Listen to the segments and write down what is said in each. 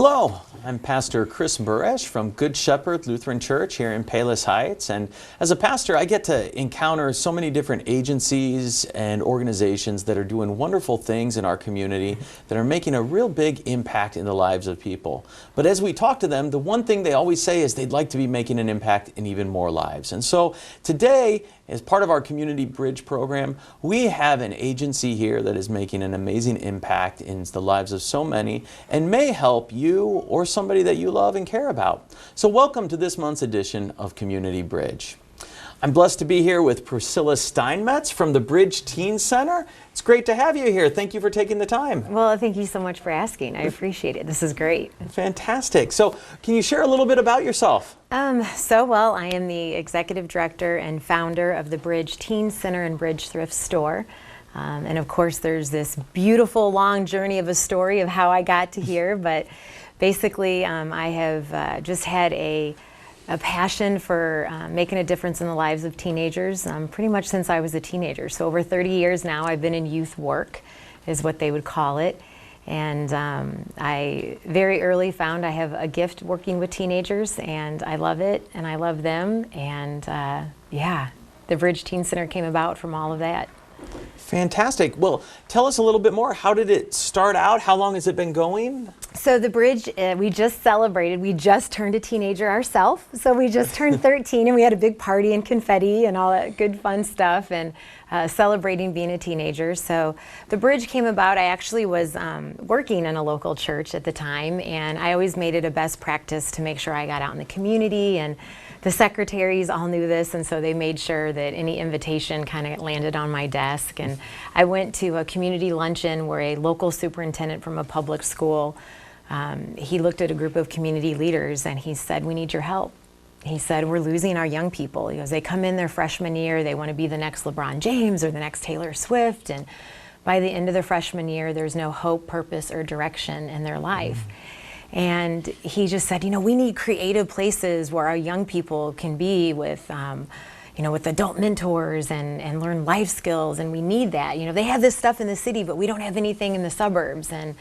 Hello, I'm Pastor Chris Buresh from Good Shepherd Lutheran Church here in Palos Heights, and as a pastor I get to encounter so many different agencies and organizations that are doing wonderful things in our community that are making a real big impact in the lives of people. But as we talk to them, the one thing they always say is they'd like to be making an impact in even more lives. And so today, as part of our Community Bridge program, we have an agency here that is making an amazing impact in the lives of so many and may help you or somebody that you love and care about. So welcome to this month's edition of Community Bridge. I'm blessed to be here with Priscilla Steinmetz from the Bridge Teen Center. It's great to have you here. Thank you for taking the time. Well, thank you so much for asking. I appreciate it. This is great. Fantastic. So can you share a little bit about yourself? I am the executive director and founder of the Bridge Teen Center and Bridge Thrift Store. And of course, there's this beautiful long journey of a story of how I got to here. But basically, I have just had a passion for making a difference in the lives of teenagers pretty much since I was a teenager. So over 30 years now, I've been in youth work, is what they would call it. And I very early found I have a gift working with teenagers, and I love it, and I love them. And the Bridge Teen Center came about from all of that. Fantastic. Well, tell us a little bit more. How did it start out? How long has it been going? So the Bridge, we just celebrated. We just turned a teenager ourselves. So we just turned 13, and we had a big party and confetti and all that good fun stuff, and celebrating being a teenager. So the Bridge came about. I actually was working in a local church at the time, and I always made it a best practice to make sure I got out in the community, and the secretaries all knew this, and so they made sure that any invitation kind of landed on my desk. And I went to a community luncheon where a local superintendent from a public school, he looked at a group of community leaders and he said, "We need your help." He said, "We're losing our young people." He goes, "They come in their freshman year, they want to be the next LeBron James or the next Taylor Swift, and by the end of their freshman year, there's no hope, purpose, or direction in their life." And he just said, we need creative places where our young people can be with, with adult mentors and learn life skills, and we need that. They have this stuff in the city, but we don't have anything in the suburbs. And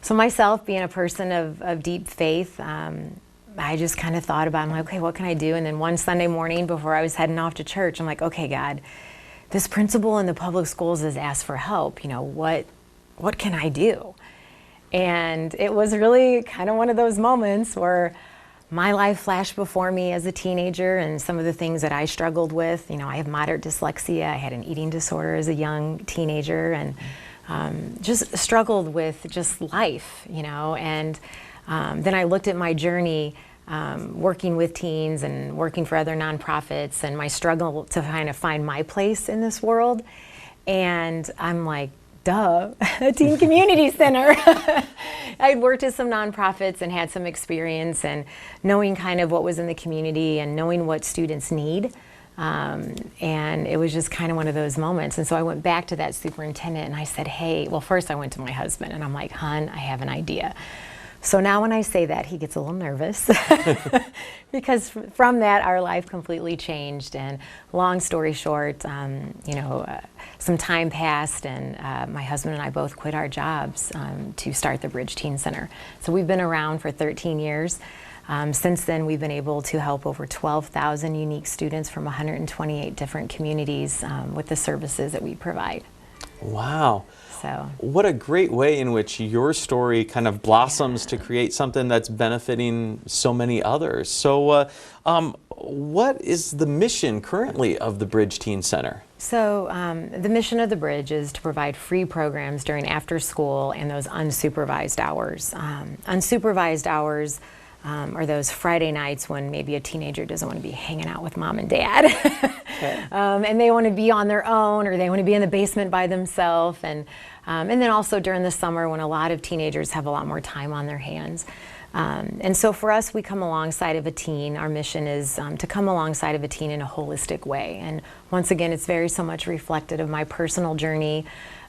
so myself, being a person of deep faith, I just kind of thought about, I'm like, okay, what can I do? And then one Sunday morning before I was heading off to church, I'm like, okay, God, this principal in the public schools has asked for help. What can I do? And it was really kind of one of those moments where my life flashed before me as a teenager and some of the things that I struggled with. I have moderate dyslexia. I had an eating disorder as a young teenager, and just struggled with just life, And then I looked at my journey working with teens and working for other nonprofits and my struggle to kind of find my place in this world. And I'm like, duh, a teen community center. I'd worked at some nonprofits and had some experience and knowing kind of what was in the community and knowing what students need. And it was just kind of one of those moments. And so I went back to that superintendent and I said, hey, well, first I went to my husband and I'm like, hon, I have an idea. So now when I say that, he gets a little nervous because from that, our life completely changed. And long story short, some time passed and my husband and I both quit our jobs to start the Bridge Teen Center. So we've been around for 13 years. Since then, we've been able to help over 12,000 unique students from 128 different communities with the services that we provide. Wow. So, what a great way in which your story kind of blossoms to create something that's benefiting so many others. So what is the mission currently of the Bridge Teen Center? So the mission of the Bridge is to provide free programs during after school and those unsupervised hours. Unsupervised hours are those Friday nights when maybe a teenager doesn't want to be hanging out with mom and dad. Okay. And they want to be on their own, or they want to be in the basement by themselves. And then also during the summer when a lot of teenagers have a lot more time on their hands. And so for us, we come alongside of a teen. Our mission is to come alongside of a teen in a holistic way. And once again, it's very so much reflected of my personal journey,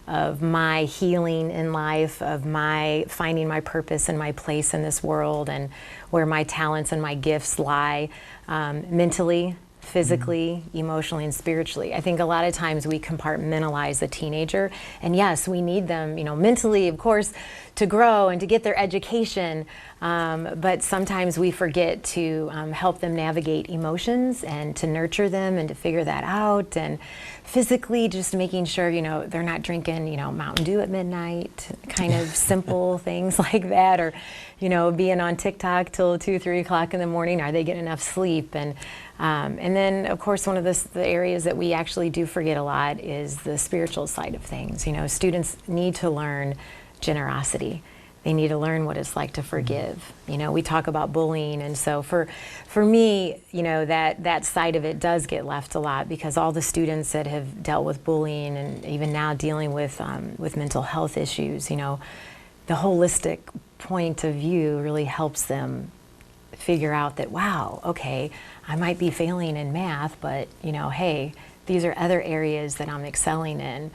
of my healing in life, of my finding my purpose and my place in this world, and where my talents and my gifts lie mentally, physically, emotionally, and spiritually. I think a lot of times we compartmentalize a teenager, and yes, we need them, mentally, of course, to grow and to get their education, but sometimes we forget to help them navigate emotions and to nurture them and to figure that out, and physically just making sure, they're not drinking, Mountain Dew at midnight, kind of simple things like that, or, being on TikTok till 2, 3 o'clock in the morning. Are they getting enough sleep? And then, of course, one of the areas that we actually do forget a lot is the spiritual side of things. Students need to learn generosity. They need to learn what it's like to forgive. We talk about bullying, and so for me, that side of it does get left a lot, because all the students that have dealt with bullying and even now dealing with mental health issues, the holistic point of view really helps them figure out that, wow, okay, I might be failing in math, but hey, these are other areas that I'm excelling in,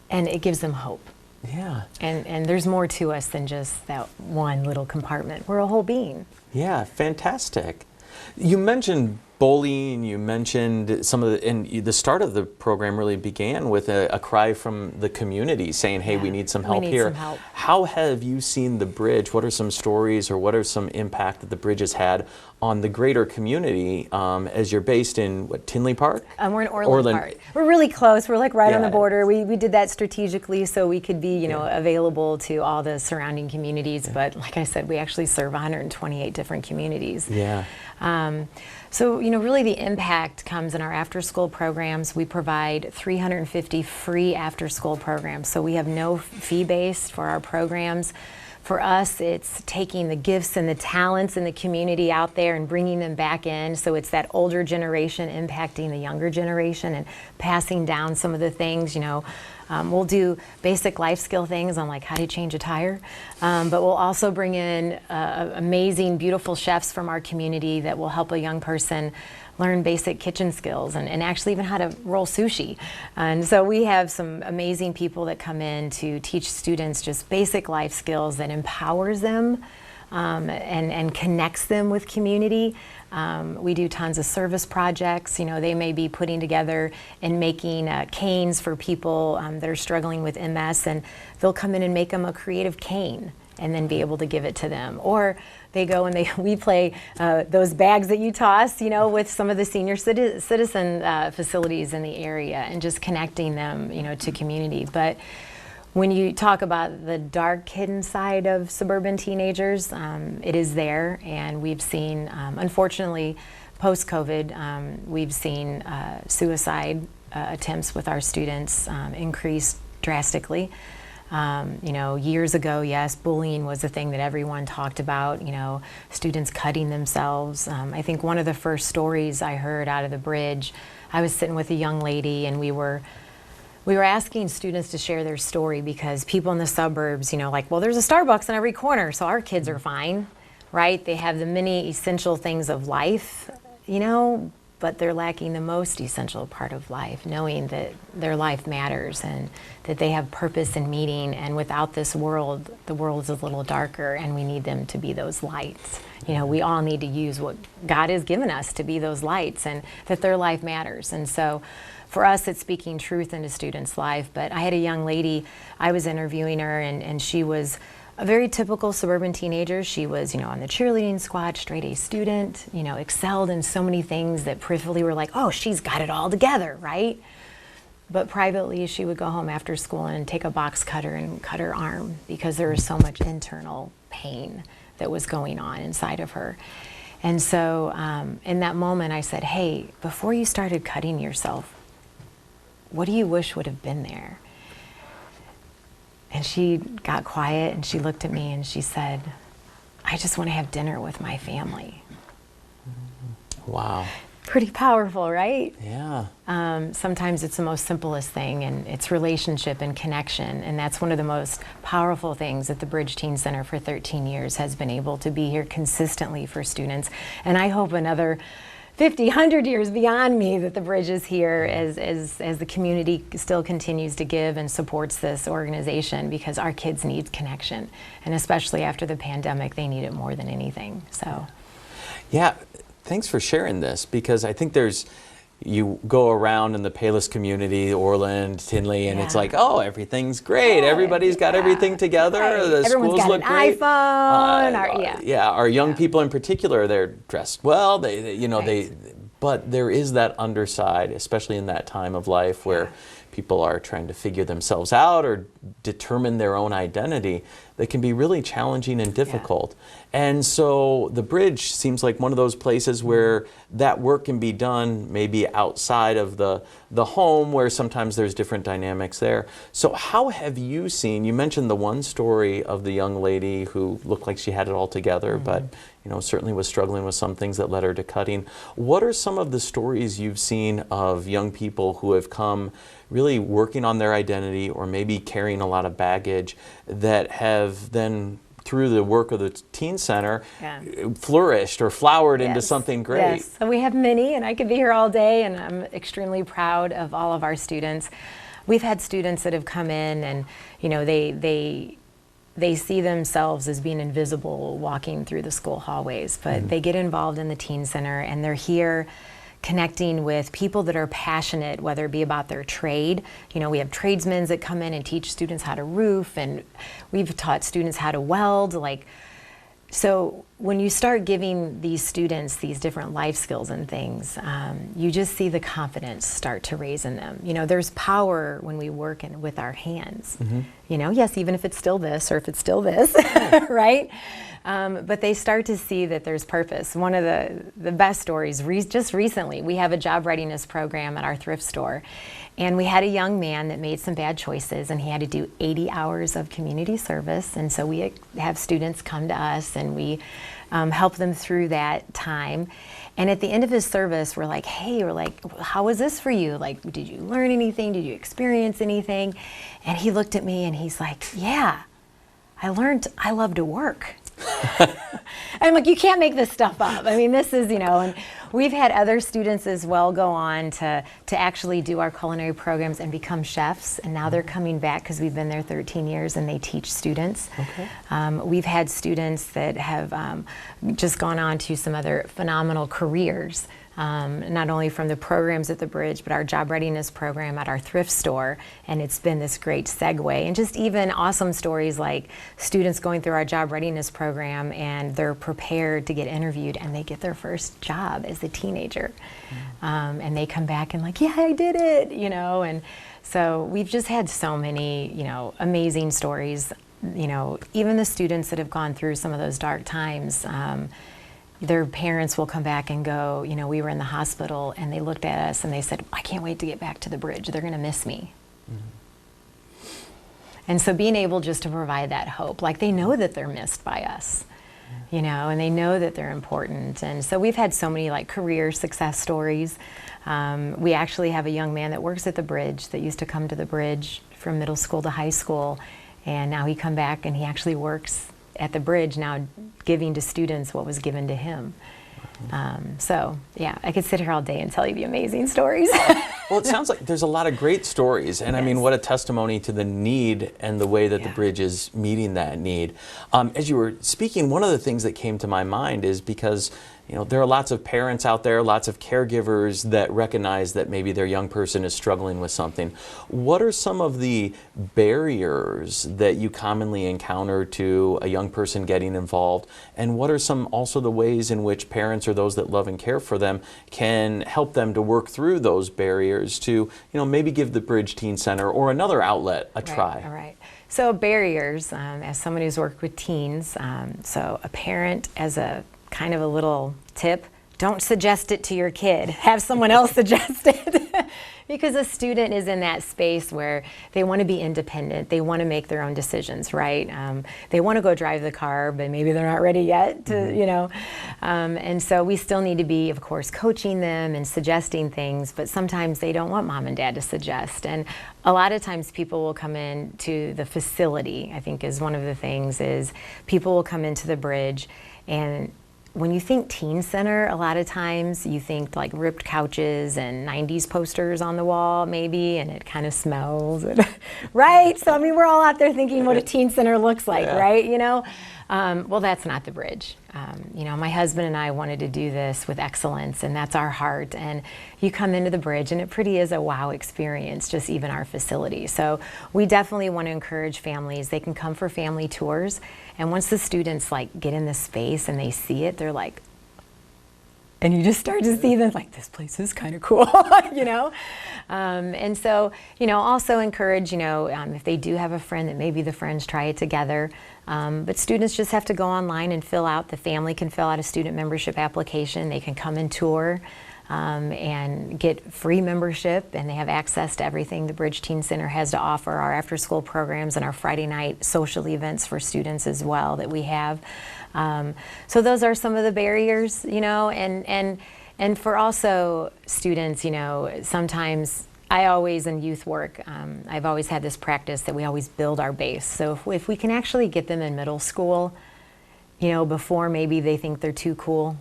and it gives them hope. Yeah. And there's more to us than just that one little compartment. We're a whole being. Yeah, fantastic. You mentioned bullying, you mentioned some of the start of the program really began with a cry from the community saying, hey, we need some help here. Some help. How have you seen the Bridge? What are some stories or what are some impact that the Bridge has had on the greater community as you're based in, Tinley Park? We're in Orland Park. We're really close. We're like right on the border. We did that strategically so we could be, available to all the surrounding communities. But like I said, we actually serve 128 different communities. Yeah. So, really the impact comes in our after-school programs. We provide 350 free after-school programs. So we have no fee-based for our programs. For us, it's taking the gifts and the talents in the community out there and bringing them back in. So it's that older generation impacting the younger generation and passing down some of the things, we'll do basic life skill things on like how to change a tire, but we'll also bring in amazing, beautiful chefs from our community that will help a young person learn basic kitchen skills and actually even how to roll sushi. And so we have some amazing people that come in to teach students just basic life skills that empowers them and connects them with community. We do tons of service projects. They may be putting together and making canes for people that are struggling with MS, and they'll come in and make them a creative cane and then be able to give it to them. Or they go and we play those bags that you toss, with some of the senior citizen facilities in the area and just connecting them, to community. But when you talk about the dark hidden side of suburban teenagers, it is there, and we've seen, unfortunately, post-COVID, we've seen suicide attempts with our students increase drastically. Years ago, yes, bullying was a thing that everyone talked about, students cutting themselves. I think one of the first stories I heard out of the Bridge, I was sitting with a young lady and we were asking students to share their story because people in the suburbs, well, there's a Starbucks in every corner, so our kids are fine, right? They have the many essential things of life, but they're lacking the most essential part of life, knowing that their life matters and that they have purpose and meaning. And without this world, the world is a little darker, and we need them to be those lights. We all need to use what God has given us to be those lights, and that their life matters. And so for us, it's speaking truth into students' life. But I had a young lady, I was interviewing her, and she was a very typical suburban teenager. She was, on the cheerleading squad, straight A student, excelled in so many things that peripherally were like, oh, she's got it all together, right? But privately, she would go home after school and take a box cutter and cut her arm because there was so much internal pain that was going on inside of her. And so in that moment, I said, hey, before you started cutting yourself, what do you wish would have been there? And she got quiet and she looked at me and she said, I just want to have dinner with my family. Wow. Pretty powerful, right? Yeah. Sometimes it's the most simplest thing, and it's relationship and connection. And that's one of the most powerful things that the Bridge Teen Center for 13 years has been able to be here consistently for students. And I hope another 50, 100 years beyond me that the Bridge is here as the community still continues to give and supports this organization, because our kids need connection. And especially after the pandemic, they need it more than anything. So, yeah, thanks for sharing this, because I think you go around in the Palos community, Orland, Tinley, and it's like, oh, everything's great. Everybody's got everything together. Right. The Everyone's schools got look an great. iPhone. Our young people in particular, they're dressed well. But there is that underside, especially in that time of life where people are trying to figure themselves out or determine their own identity, that can be really challenging and difficult. And so the Bridge seems like one of those places where that work can be done maybe outside of the home, where sometimes there's different dynamics there. So how have you seen, you mentioned the one story of the young lady who looked like she had it all together, but certainly was struggling with some things that led her to cutting. What are some of the stories you've seen of young people who have come really working on their identity, or maybe carrying a lot of baggage, that have then, through the work of the Teen Center, flourished or flowered into something great? Yes, so we have many, and I could be here all day, and I'm extremely proud of all of our students. We've had students that have come in and, they see themselves as being invisible walking through the school hallways, but they get involved in the Teen Center, and they're here connecting with people that are passionate, whether it be about their trade. We have tradesmen that come in and teach students how to roof, and we've taught students how to weld. So when you start giving these students these different life skills and things, you just see the confidence start to raise in them. There's power when we work with our hands. Yes, even if it's still this or if it's still this, right? But they start to see that there's purpose. One of the best stories, just recently, we have a job readiness program at our thrift store. And we had a young man that made some bad choices, and he had to do 80 hours of community service. And so we have students come to us, and we help them through that time. And at the end of his service, we're like, hey, how was this for you? Did you learn anything? Did you experience anything? And he looked at me and he's like, yeah, I learned I love to work. I'm like, you can't make this stuff up. I mean, this is, and we've had other students as well go on to actually do our culinary programs and become chefs, and now they're coming back because we've been there 13 years and they teach students. We've had students that have just gone on to some other phenomenal careers. Not only from the programs at the Bridge, but our job readiness program at our thrift store, and it's been this great segue. And just even awesome stories like students going through our job readiness program and they're prepared to get interviewed and they get their first job as a teenager. And they come back and like, yeah, I did it, and so we've just had so many, amazing stories. Even the students that have gone through some of those dark times, their parents will come back and go, we were in the hospital, and they looked at us and they said, I can't wait to get back to the Bridge. They're going to miss me. And so being able just to provide that hope, they know that they're missed by us, and they know that they're important. And so we've had so many career success stories. We actually have a young man that works at the Bridge that used to come to the Bridge from middle school to high school, and now he come back and he actually works at the Bridge now, giving to students what was given to him. I could sit here all day and tell you the amazing stories. Well, it sounds like there's a lot of great stories, and I mean, what a testimony to the need and the way that the Bridge is meeting that need. As you were speaking, one of the things that came to my mind is because there are lots of parents out there, lots of caregivers that recognize that maybe their young person is struggling with something. What are some of the barriers that you commonly encounter to a young person getting involved? And what are also the ways in which parents or those that love and care for them can help them to work through those barriers to, maybe give the Bridge Teen Center or another outlet a try? All right. So barriers, as someone who's worked with teens, so a parent, as a kind of a little tip, don't suggest it to your kid. Have someone else suggest it. Because a student is in that space where they want to be independent. They want to make their own decisions, right? They want to go drive the car, but maybe they're not ready yet to, and so we still need to be, of course, coaching them and suggesting things, but sometimes they don't want mom and dad to suggest. And a lot of times people will come in to the facility, I think is one of the things, is people will come into the Bridge, and when you think Teen Center, a lot of times you think ripped couches and 90s posters on the wall maybe, and it kind of smells, right? So I mean, we're all out there thinking what a Teen Center looks like, right? Well, that's not the bridge. You know, my husband and I wanted to do this with excellence, and that's our heart. And you come into the bridge, and it pretty is a wow experience, just even our facility. So we definitely want to encourage families. They can come for family tours, and once the students like get in the space and they see it, they're like, and you just start to see them like, this place is kind of cool, you know? And so, you know, also encourage, you know, if they do have a friend, that maybe the friends try it together. But students just have to go online and the family can fill out a student membership application. They can come and tour and get free membership, and they have access to everything the Bridge Teen Center has to offer, our after-school programs and our Friday night social events for students as well that we have. So those are some of the barriers, you know, and for also students, you know, sometimes I always in youth work, I've always had this practice that we always build our base. So if we can actually get them in middle school, you know, before maybe they think they're too cool,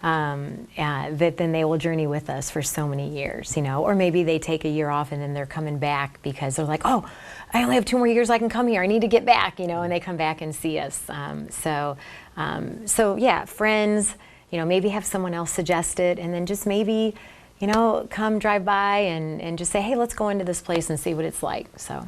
that then they will journey with us for so many years, you know, or maybe they take a year off and then they're coming back because they're like, oh, I only have 2 more years I can come here. I need to get back, you know, and they come back and see us. So yeah, friends, you know, maybe have someone else suggest it, and then just maybe, you know, come drive by and just say, hey, let's go into this place and see what it's like. So.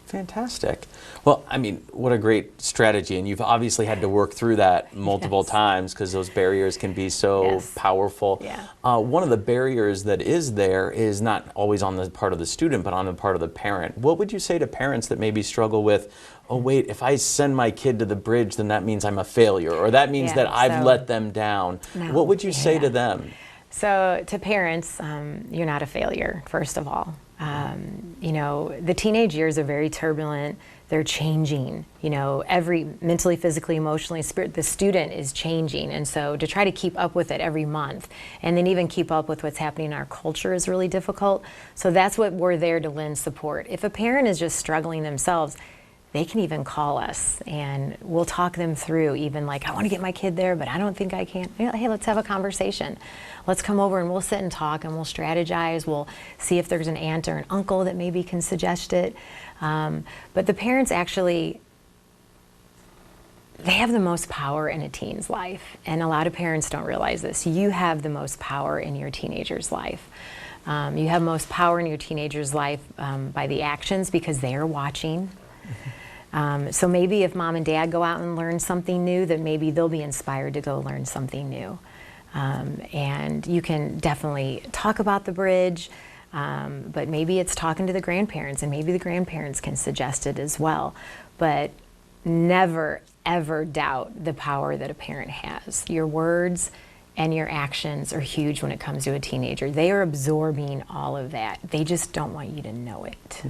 Fantastic. Well, I mean, what a great strategy. And you've obviously had to work through that multiple times because those barriers can be so powerful. Yeah. One of the barriers that is there is not always on the part of the student, but on the part of the parent. What would you say to parents that maybe struggle with, oh, wait, if I send my kid to the bridge, then that means I'm a failure, or that means that I've let them down. No, what would you say to them? So to parents, you're not a failure, first of all. You know, the teenage years are very turbulent. They're changing, you know, every mentally, physically, emotionally, the student is changing. And so to try to keep up with it every month and then even keep up with what's happening in our culture is really difficult. So that's what we're there to lend support. If a parent is just struggling themselves, they can even call us and we'll talk them through, even like, I want to get my kid there, but I don't think I can. Hey, let's have a conversation. Let's come over and we'll sit and talk and we'll strategize. We'll see if there's an aunt or an uncle that maybe can suggest it. But the parents actually, they have the most power in a teen's life. And a lot of parents don't realize this. You have the most power in your teenager's life. You have most power in your teenager's life by the actions because they are watching. So maybe if mom and dad go out and learn something new, then maybe they'll be inspired to go learn something new. And you can definitely talk about the bridge, but maybe it's talking to the grandparents, and maybe the grandparents can suggest it as well. But never, ever doubt the power that a parent has. Your words and your actions are huge when it comes to a teenager. They are absorbing all of that. They just don't want you to know it.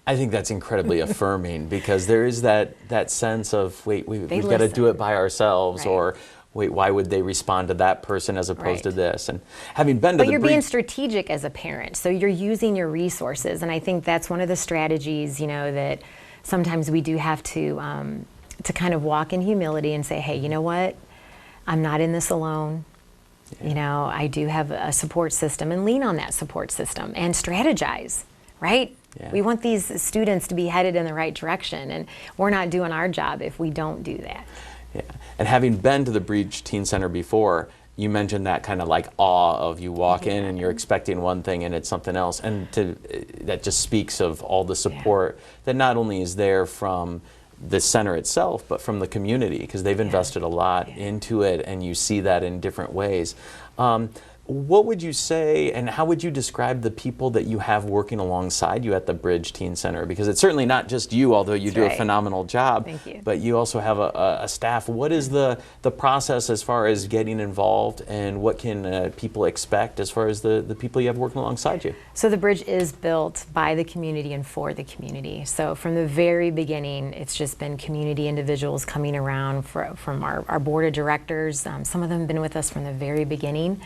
I think that's incredibly affirming, because there is that sense of, wait, we've got to do it by ourselves, or wait, why would they respond to that person as opposed to this? And having been to But you're being strategic as a parent, so you're using your resources, and I think that's one of the strategies, you know, that sometimes we do have to kind of walk in humility and say, hey, you know what? I'm not in this alone. You know, I do have a support system, and lean on that support system and strategize, right? We want these students to be headed in the right direction, and we're not doing our job if we don't do that. Yeah. And having been to the Bridge Teen Center before, you mentioned that kind of like awe of you walk in and you're expecting one thing and it's something else, and that just speaks of all the support that not only is there from the center itself, but from the community, because they've invested a lot into it, and you see that in different ways. What would you say, and how would you describe the people that you have working alongside you at the Bridge Teen Center? Because it's certainly not just you, although you do a phenomenal job. Thank you. But you also have a staff. What is the process as far as getting involved, and what can people expect as far as the people you have working alongside you? So the bridge is built by the community and for the community. So from the very beginning, it's just been community individuals coming around from our board of directors. Some of them have been with us from the very beginning.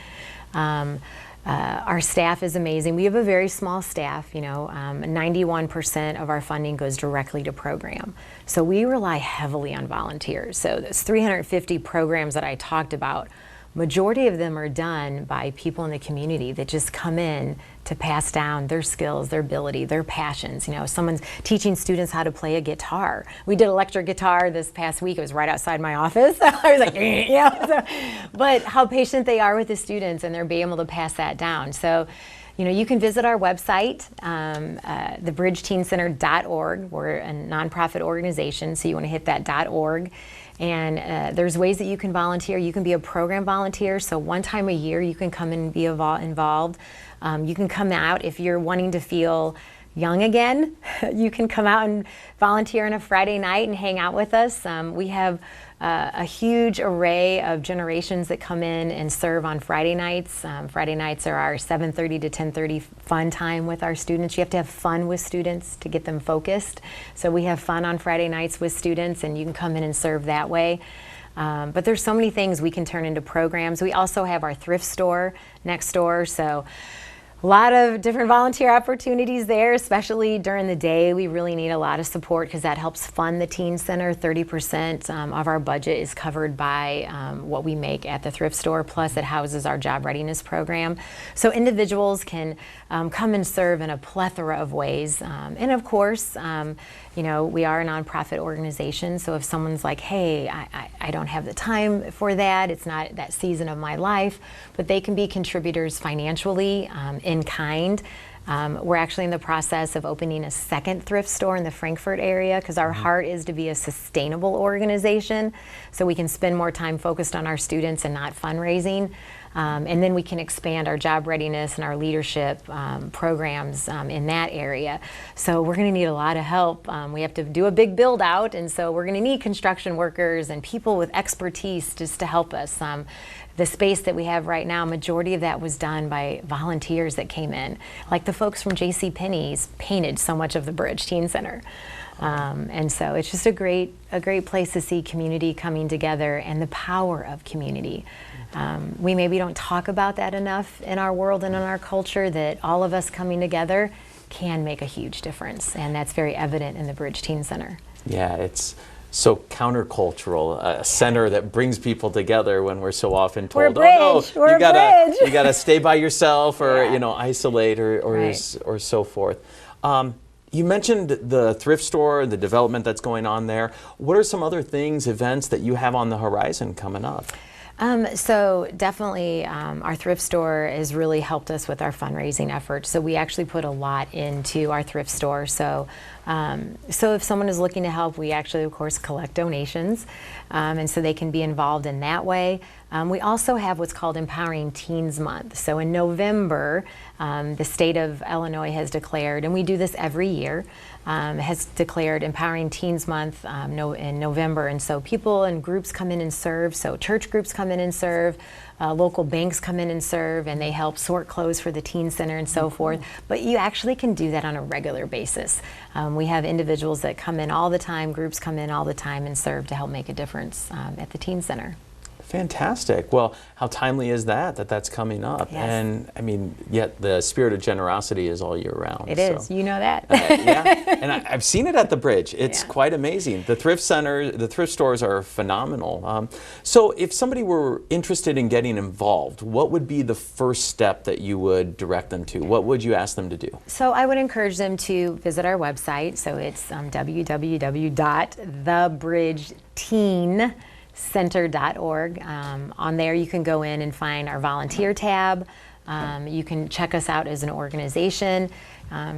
Our staff is amazing. We have a very small staff, you know, 91% of our funding goes directly to program. So we rely heavily on volunteers. So those 350 programs that I talked about, majority of them are done by people in the community that just come in to pass down their skills, their ability, their passions. You know, someone's teaching students how to play a guitar. We did electric guitar this past week. It was right outside my office. I was like, yeah. So, but how patient they are with the students, and they're being able to pass that down. So, you know, you can visit our website, thebridgeteencenter.org. We're a nonprofit organization, so you want to hit that .org. And there's ways that you can volunteer. You can be a program volunteer, so one time a year you can come and be involved. You can come out if you're wanting to feel young again. You can come out and volunteer on a Friday night and hang out with us. We have a huge array of generations that come in and serve on Friday nights. Friday nights are our 7:30 to 10:30 fun time with our students. You have to have fun with students to get them focused. So we have fun on Friday nights with students, and you can come in and serve that way. But there's so many things we can turn into programs. We also have our thrift store next door, so a lot of different volunteer opportunities there, especially during the day. We really need a lot of support because that helps fund the Teen Center. 30% of our budget is covered by what we make at the thrift store, plus it houses our job readiness program. So individuals can come and serve in a plethora of ways. And of course, you know, we are a nonprofit organization, so if someone's like, hey, I don't have the time for that, it's not that season of my life, but they can be contributors financially, in kind. We're actually in the process of opening a second thrift store in the Frankfort area because our heart is to be a sustainable organization, so we can spend more time focused on our students and not fundraising. And then we can expand our job readiness and our leadership programs in that area. So we're going to need a lot of help. We have to do a big build out, and so we're going to need construction workers and people with expertise just to help us. The space that we have right now, majority of that was done by volunteers that came in. Like the folks from JCPenney's painted so much of the Bridge Teen Center. And so it's just a great place to see community coming together and the power of community. We maybe don't talk about that enough in our world and in our culture, that all of us coming together can make a huge difference, and that's very evident in the Bridge Teen Center. Yeah, it's so countercultural, a center that brings people together when we're so often told, We're a bridge. oh no, We're a bridge. you gotta stay by yourself, or Yeah. you know, isolate, or Right. or so forth. You mentioned the thrift store, the development that's going on there. What are some other things, events that you have on the horizon coming up? So definitely our thrift store has really helped us with our fundraising efforts. So we actually put a lot into our thrift store. So if someone is looking to help, we actually, of course, collect donations. And so they can be involved in that way. We also have what's called Empowering Teens Month. So in November, the state of Illinois has declared, and we do this every year, has declared Empowering Teens Month in November. And so people and groups come in and serve. So church groups come in and serve, local banks come in and serve, and they help sort clothes for the Teen Center and so forth. But you actually can do that on a regular basis. We have individuals that come in all the time, groups come in all the time and serve to help make a difference at the Teen Center. Fantastic. Well, how timely is that's coming up? Yes. And I mean, yet the spirit of generosity is all year round. It is. You know that. Yeah, and I've seen it at the Bridge. It's Yeah. quite amazing. The thrift center, the thrift stores are phenomenal. So if somebody were interested in getting involved, what would be the first step that you would direct them to? What would you ask them to do? So I would encourage them to visit our website. So it's www.thebridgeteencenter.org. On there you can go in and find our volunteer tab. You can check us out as an organization.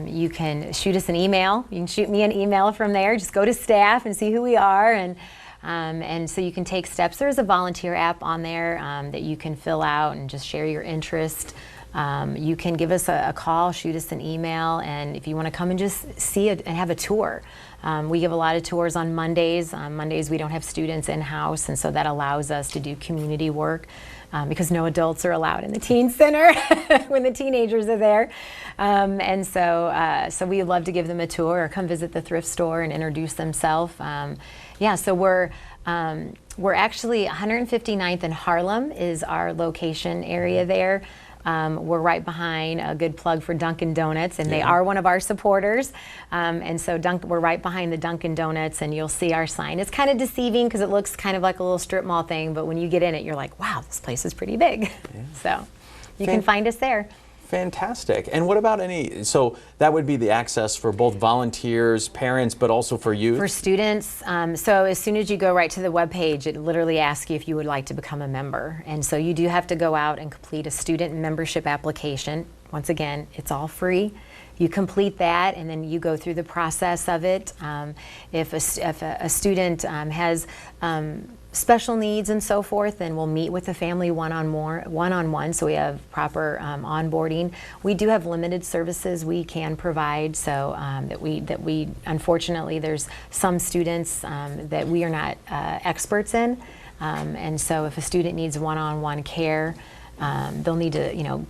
You can shoot us an email. You can shoot me an email from there. Just go to staff and see who we are. And so you can take steps. There's a volunteer app on there that you can fill out and just share your interest. You can give us a call, shoot us an email, and if you want to come and just see it and have a tour. We give a lot of tours on Mondays. On Mondays we don't have students in-house, and so that allows us to do community work because no adults are allowed in the Teen Center when the teenagers are there. And so we love to give them a tour or come visit the thrift store and introduce themselves. So we're actually 159th and Harlem is our location area there. We're right behind, a good plug for Dunkin' Donuts, and they are one of our supporters. And so we're right behind the Dunkin' Donuts, and you'll see our sign. It's kind of deceiving because it looks kind of like a little strip mall thing, but when you get in it, you're like, wow, this place is pretty big. So you can find us there. Fantastic. And what about so that would be the access for both volunteers, parents, but also for youth? For students. So as soon as you go right to the webpage, it literally asks you if you would like to become a member. And so you do have to go out and complete a student membership application. Once again, it's all free. You complete that, and then you go through the process of it. If a student has special needs and so forth, then we'll meet with the family one-on-one, so we have proper onboarding. We do have limited services we can provide, so that we unfortunately, there's some students that we are not experts in, and so if a student needs one-on-one care, they'll need to,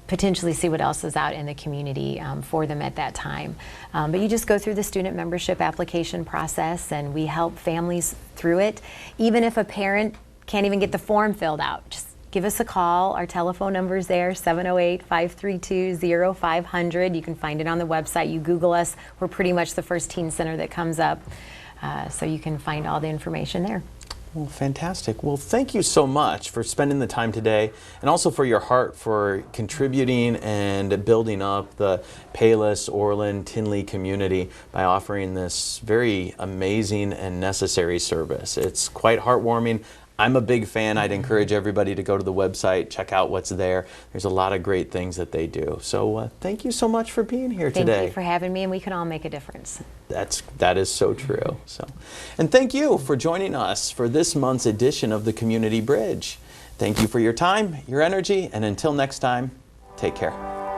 potentially see what else is out in the community for them at that time. But you just go through the student membership application process, and we help families through it. Even if a parent can't even get the form filled out, just give us a call. Our telephone number is there, 708-532-0500. You can find it on the website. You Google us. We're pretty much the first teen center that comes up. So you can find all the information there. Well, fantastic. Well, thank you so much for spending the time today, and also for your heart for contributing and building up the Palos, Orland, Tinley community by offering this very amazing and necessary service. It's quite heartwarming. I'm a big fan. I'd encourage everybody to go to the website, check out what's there. There's a lot of great things that they do. So thank you so much for being here today. Thank you for having me, and we can all make a difference. That is so true. And thank you for joining us for this month's edition of the Community Bridge. Thank you for your time, your energy, and until next time, take care.